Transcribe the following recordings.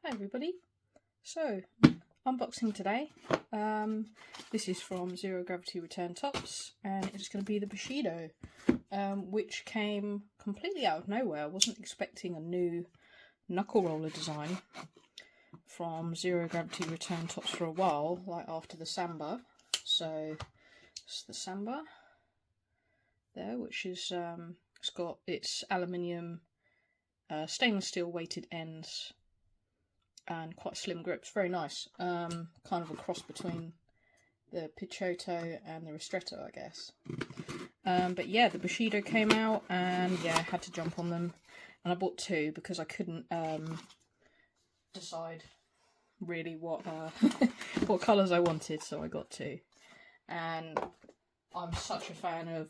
Hi everybody, so unboxing today. This is from Zero Gravity Return Tops and it's going to be the Bushido, which came completely out of nowhere. I wasn't expecting a new knuckle roller design from Zero Gravity Return Tops for a while, like after the Samba. So it's the Samba there, which is it's got its aluminium stainless steel weighted ends and quite slim grips, very nice. Kind of a cross between the Picciotto and the Ristretto, I guess. But yeah, the Bushido came out and yeah, I had to jump on them. And I bought two because I couldn't decide really what what colours I wanted, so I got two. And I'm such a fan of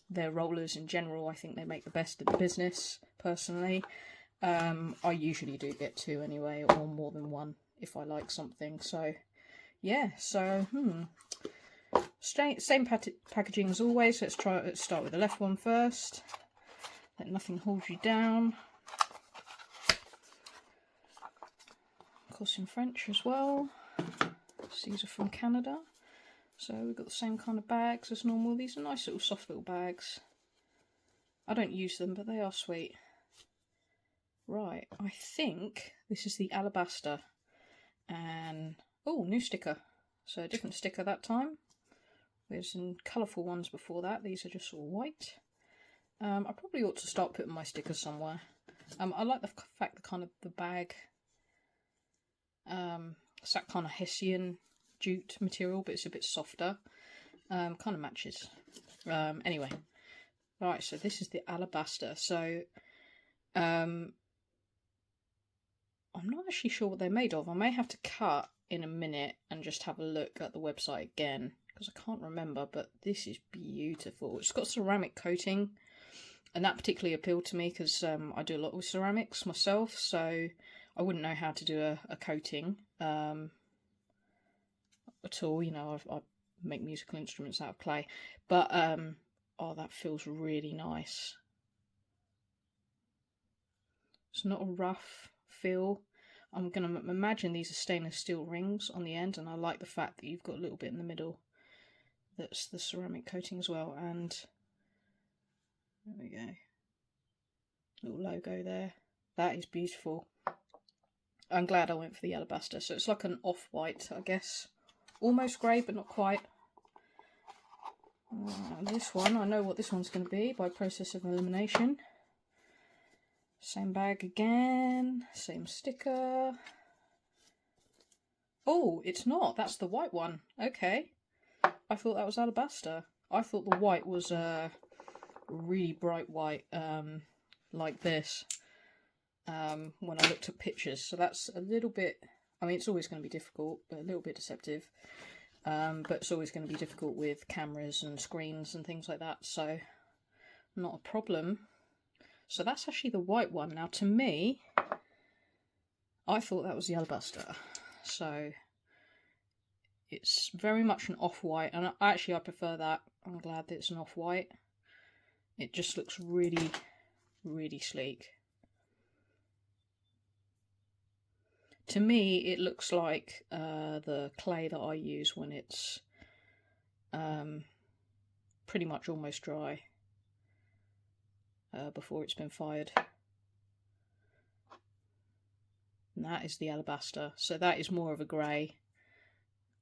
their rollers in general. I think they make the best in the business, personally. I usually do get two anyway, or more than one if I like something. So yeah, so same packaging as always. Let's start with the left one first. Let nothing hold you down. Of course in French as well. These are from Canada. So we've got the same kind of bags as normal. These are nice little soft little bags. I don't use them, but they are sweet. Right, I think this is the Alabaster, and oh, new sticker. So a different sticker that time. There's some colourful ones before that. These are just all white. I probably ought to start putting my stickers somewhere. I like the fact that kind of the bag, it's that kind of Hessian jute material, but it's a bit softer. Kind of matches. Anyway, right. So this is the Alabaster. So I'm not actually sure what they're made of. I may have to cut in a minute and just have a look at the website again because I can't remember, but this is beautiful. It's got ceramic coating and that particularly appealed to me because I do a lot with ceramics myself, so I wouldn't know how to do a coating at all. You know, I make musical instruments out of clay, but oh, that feels really nice. It's not a rough feel. I'm going to imagine these are stainless steel rings on the end, and I like the fact that you've got a little bit in the middle that's the ceramic coating as well. And there we go, little logo there. That is beautiful. I'm glad I went for the Alabaster. So it's like an off-white, I guess, almost grey but not quite. This one, I know what this one's going to be by process of elimination. Same bag again, same sticker. Oh, it's not. That's the white one. Okay. I thought that was Alabaster. I thought the white was really bright white, like this, when I looked at pictures. So that's a little bit, I mean, it's always going to be difficult, but a little bit deceptive. But it's always going to be difficult with cameras and screens and things like that. So not a problem. So that's actually the white one. Now, to me, I thought that was the Alabaster. So it's very much an off-white, and I prefer that. I'm glad that it's an off-white. It just looks really, really sleek. To me, it looks like the clay that I use when it's pretty much almost dry. Before it's been fired. And that is the Alabaster. So that is more of a grey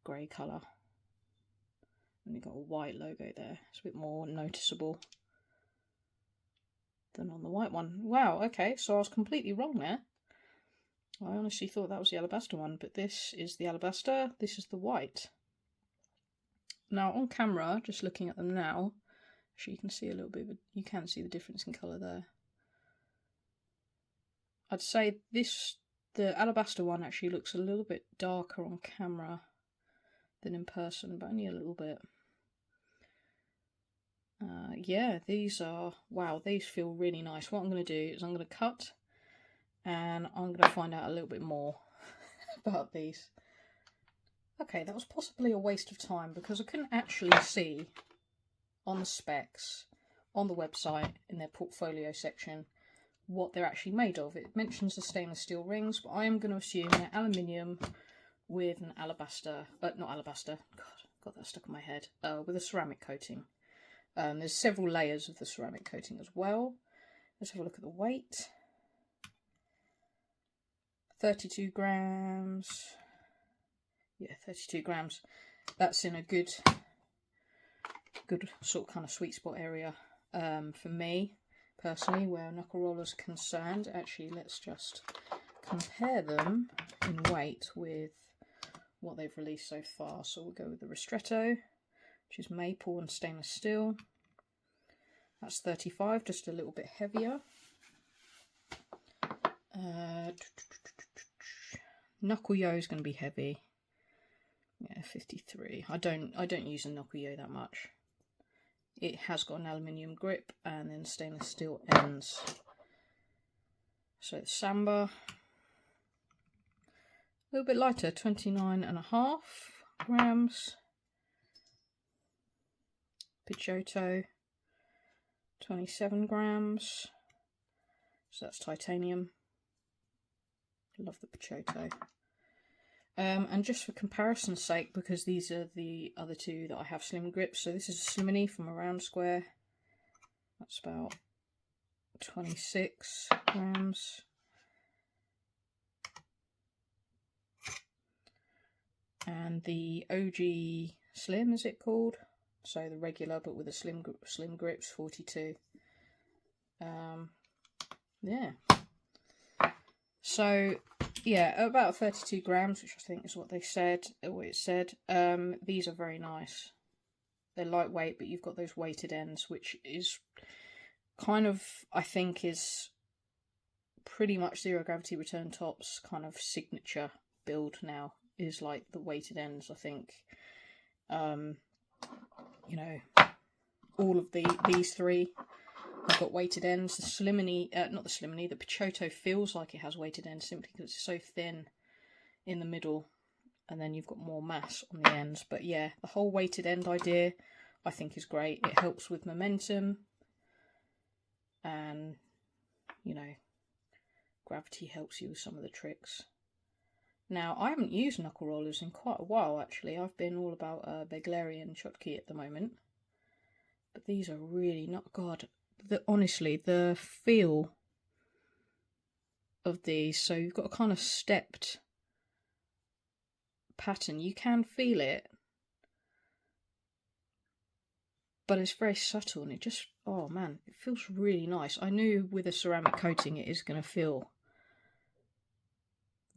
colour. And you've got a white logo there. It's a bit more noticeable than on the white one. Wow, okay, so I was completely wrong there. I honestly thought that was the Alabaster one, but this is the Alabaster, this is the white. Now on camera, just looking at them now, actually you can see a little bit of you can see the difference in colour there. I'd say the Alabaster one actually looks a little bit darker on camera than in person, but only a little bit. Yeah, these are, wow, these feel really nice. What I'm going to do is I'm going to cut and I'm going to find out a little bit more about these. Okay, that was possibly a waste of time because I couldn't actually see on the specs on the website in their portfolio section what they're actually made of. It mentions the stainless steel rings, but I am going to assume they're aluminium with an alabaster, not alabaster, God, got that stuck in my head, with a ceramic coating. There's several layers of the ceramic coating as well. Let's have a look at the weight. 32 grams. Yeah, 32 grams. That's in a good sort of kind of sweet spot area for me personally, where knuckle rollers are concerned. Actually, let's just compare them in weight with what they've released so far. So we'll go with the Ristretto, which is maple and stainless steel. That's 35, just a little bit heavier. Knuckle Yo is going to be heavy. Yeah, 53. I don't use a Knuckle Yo that much. It has got an aluminium grip and then stainless steel ends. So the Samba, a little bit lighter, 29.5 grams. Picciotto, 27 grams. So that's titanium. Love the Picciotto. And just for comparison's sake, because these are the other two that I have slim grips, so this is a Slimony from a round square. That's about 26 grams. And the OG Slim, is it called? So the regular, but with a slim grips, 42. Yeah. So yeah, about 32 grams, which I think is what they said, what it said. These are very nice. They're lightweight, but you've got those weighted ends, which is kind of, I think, is pretty much Zero Gravity Return Top's kind of signature build now, is like the weighted ends, I think. You know, all of these three have got weighted ends. The Slimony, not the Slimony, the Picciotto feels like it has weighted ends simply because it's so thin in the middle, and then you've got more mass on the ends. But yeah, the whole weighted end idea I think is great. It helps with momentum, and you know, gravity helps you with some of the tricks. Now, I haven't used knuckle rollers in quite a while, actually. I've been all about Beglarian Chotki at the moment. But these are really not... God, honestly, the feel of these, so you've got a kind of stepped pattern. You can feel it, but it's very subtle, and it just... Oh, man, it feels really nice. I knew with a ceramic coating it is going to feel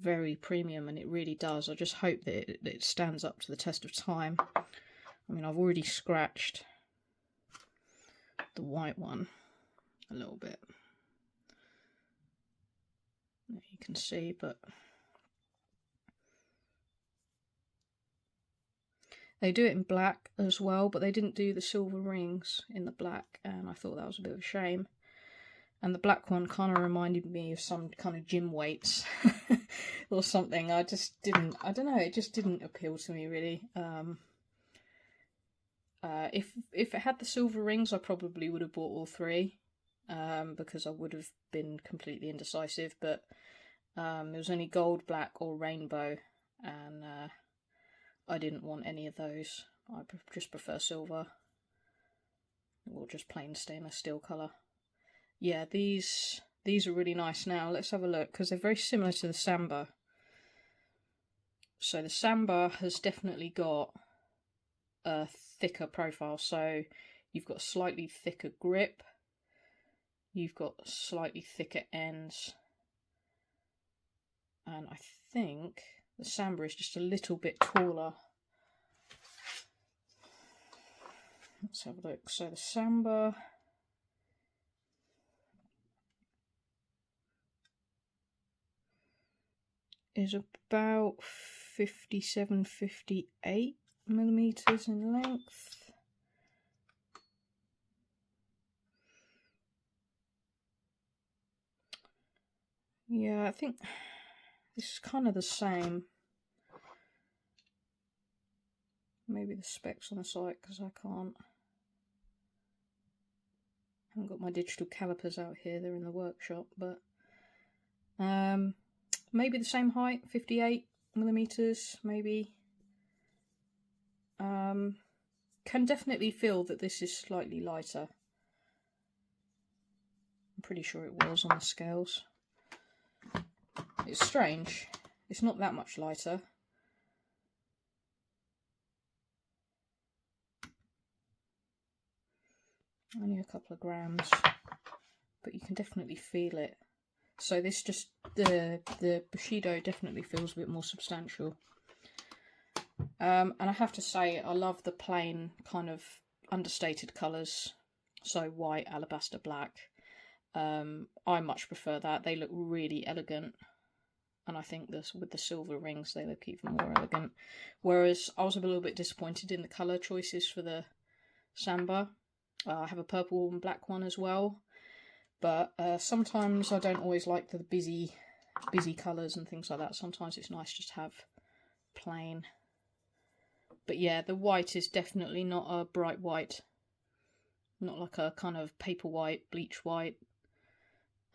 very premium, and it really does. I just hope that it stands up to the test of time. I mean, I've already scratched the white one a little bit, you can see, but they do it in black as well, but they didn't do the silver rings in the black, and I thought that was a bit of a shame. And the black one kind of reminded me of some kind of gym weights or something. I just didn't, I don't know, it just didn't appeal to me really. If it had the silver rings, I probably would have bought all three, because I would have been completely indecisive. But there was only gold, black or rainbow, and I didn't want any of those. I just prefer silver or just plain stainless steel colour. Yeah, these are really nice. Now let's have a look, because they're very similar to the Samba. So the Samba has definitely got a thicker profile. So you've got a slightly thicker grip, you've got slightly thicker ends, and I think the Samba is just a little bit taller. Let's have a look. So the Samba is about 57, 58 millimeters in length. Yeah, I think this is kind of the same. Maybe the specs on the site, because I can't haven't got my digital calipers out here, they're in the workshop, but maybe the same height, 58mm, maybe. Can definitely feel that this is slightly lighter. I'm pretty sure it was on the scales. It's strange, it's not that much lighter. Only a couple of grams, but you can definitely feel it. So this just, the Bushido definitely feels a bit more substantial. And I have to say, I love the plain kind of understated colours. So white, alabaster, black. I much prefer that. They look really elegant. And I think this, with the silver rings, they look even more elegant. Whereas I was a little bit disappointed in the colour choices for the Samba. I have a purple and black one as well. But sometimes I don't always like the busy colours and things like that. Sometimes it's nice just to have plain. But yeah, the white is definitely not a bright white. Not like a kind of paper white, bleach white.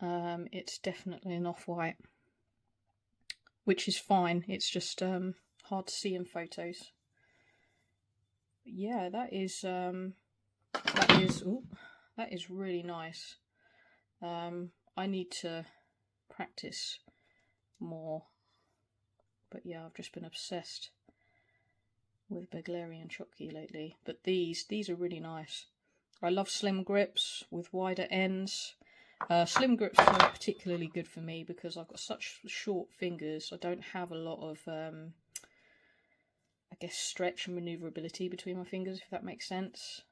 It's definitely an off-white. Which is fine. It's just hard to see in photos. But yeah, that is really nice. I need to practice more. But yeah, I've just been obsessed with Beglarian Chocki lately. But these are really nice. I love slim grips with wider ends. Slim grips are particularly good for me because I've got such short fingers. I don't have a lot of, I guess, stretch and manoeuvrability between my fingers, if that makes sense.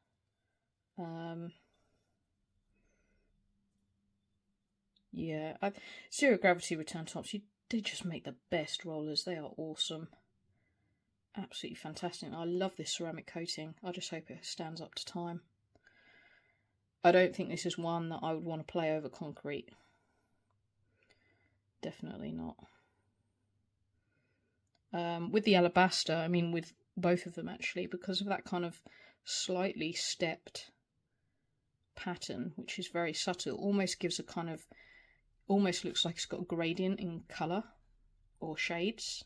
Yeah, Zero Gravity Return Tops, they just make the best rollers. They are awesome. Absolutely fantastic. I love this ceramic coating. I just hope it stands up to time. I don't think this is one that I would want to play over concrete. Definitely not. With the alabaster, I mean with both of them actually, because of that kind of slightly stepped pattern, which is very subtle, almost gives a kind of, almost looks like it's got a gradient in colour or shades.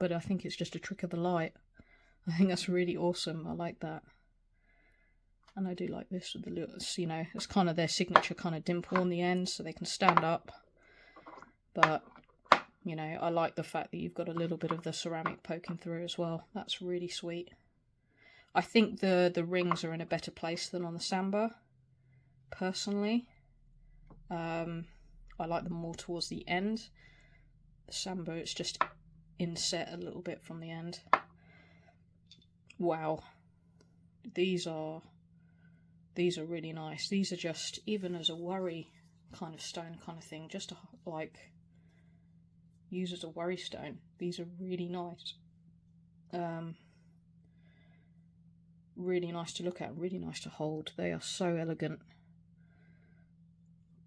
But I think it's just a trick of the light. I think that's really awesome. I like that. And I do like this with the little, you know, it's kind of their signature kind of dimple on the end so they can stand up. But, you know, I like the fact that you've got a little bit of the ceramic poking through as well. That's really sweet. I think the rings are in a better place than on the Samba, personally. I like them more towards the end. The Samba, it's just inset a little bit from the end. Wow. These are really nice. These are just, even as a worry kind of stone kind of thing, just to like use as a worry stone. These are really nice. Really nice to look at, really nice to hold. They are so elegant.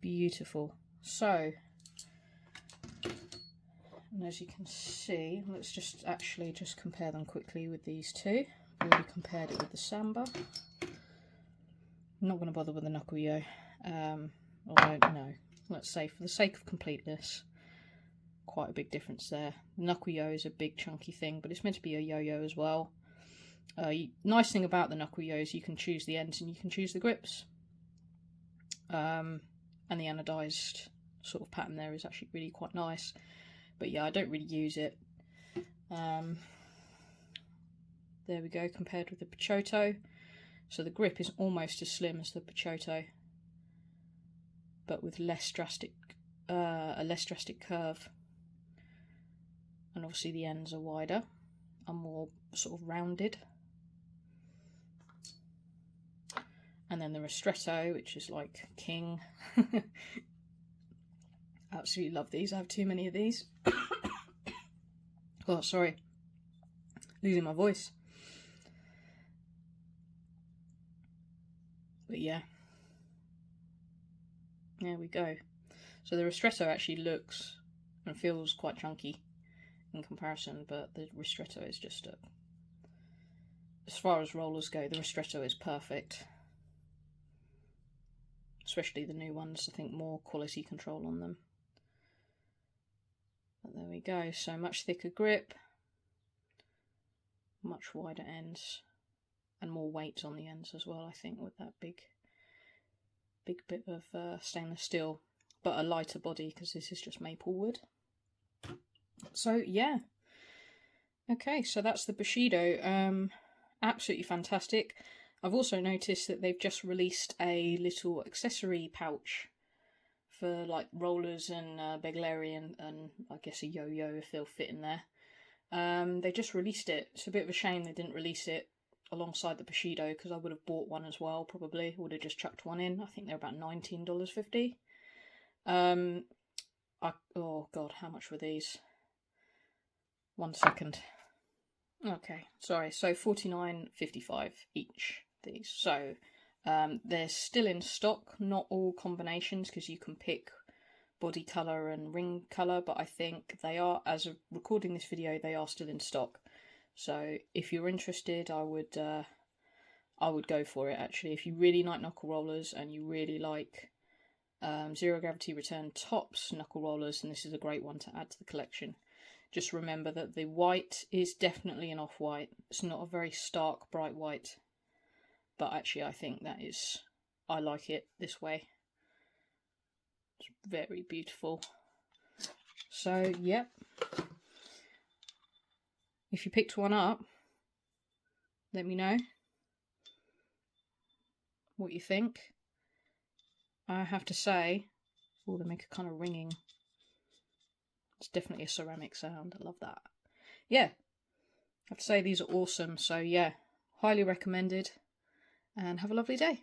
Beautiful. So, and as you can see, let's just compare them quickly with these two. I've already compared it with the Samba. I'm not going to bother with the Knuckle Yo. Although, no. Let's say, for the sake of completeness, quite a big difference there. The Knuckle Yo is a big chunky thing, but it's meant to be a yo-yo as well. Nice thing about the Knuckle Yo is you can choose the ends and you can choose the grips. And the anodized sort of pattern there is actually really quite nice. But yeah, I don't really use it. There we go, compared with the Picciotto. So the grip is almost as slim as the Picciotto, but with a less drastic curve. And obviously the ends are wider and more sort of rounded. And then the Ristretto, which is like king. Absolutely love these. I have too many of these. Oh, sorry. Losing my voice. But yeah. There we go. So the Ristretto actually looks and feels quite chunky in comparison, but the Ristretto is just as far as rollers go, the Ristretto is perfect. especially the new ones. I think more quality control on them. But there we go. So much thicker grip, much wider ends, and more weight on the ends as well, I think, with that big bit of stainless steel, but a lighter body because this is just maple wood. So yeah, okay, so that's the Bushido. Absolutely fantastic. I've also noticed that they've just released a little accessory pouch for like rollers and Begleri and I guess a yo-yo if they'll fit in there. They just released it. It's a bit of a shame they didn't release it alongside the Bushido, because I would have bought one as well, probably. Would have just chucked one in. I think they're about $19.50. Oh god, how much were these? 1 second. Okay, sorry. So $49.55 each, these. So they're still in stock, not all combinations, because you can pick body colour and ring colour, but I think they are, as of recording this video, they are still in stock. So if you're interested, I would go for it, actually. If you really like knuckle rollers and you really like zero gravity return tops knuckle rollers, then this is a great one to add to the collection. Just remember that the white is definitely an off-white. It's not a very stark, bright white. But actually, I think that is... I like it this way. It's very beautiful. So, yep. If you picked one up, let me know what you think. I have to say... Oh, they make a kind of ringing... It's definitely a ceramic sound. I love that. Yeah, I have to say these are awesome. So yeah, highly recommended, and have a lovely day.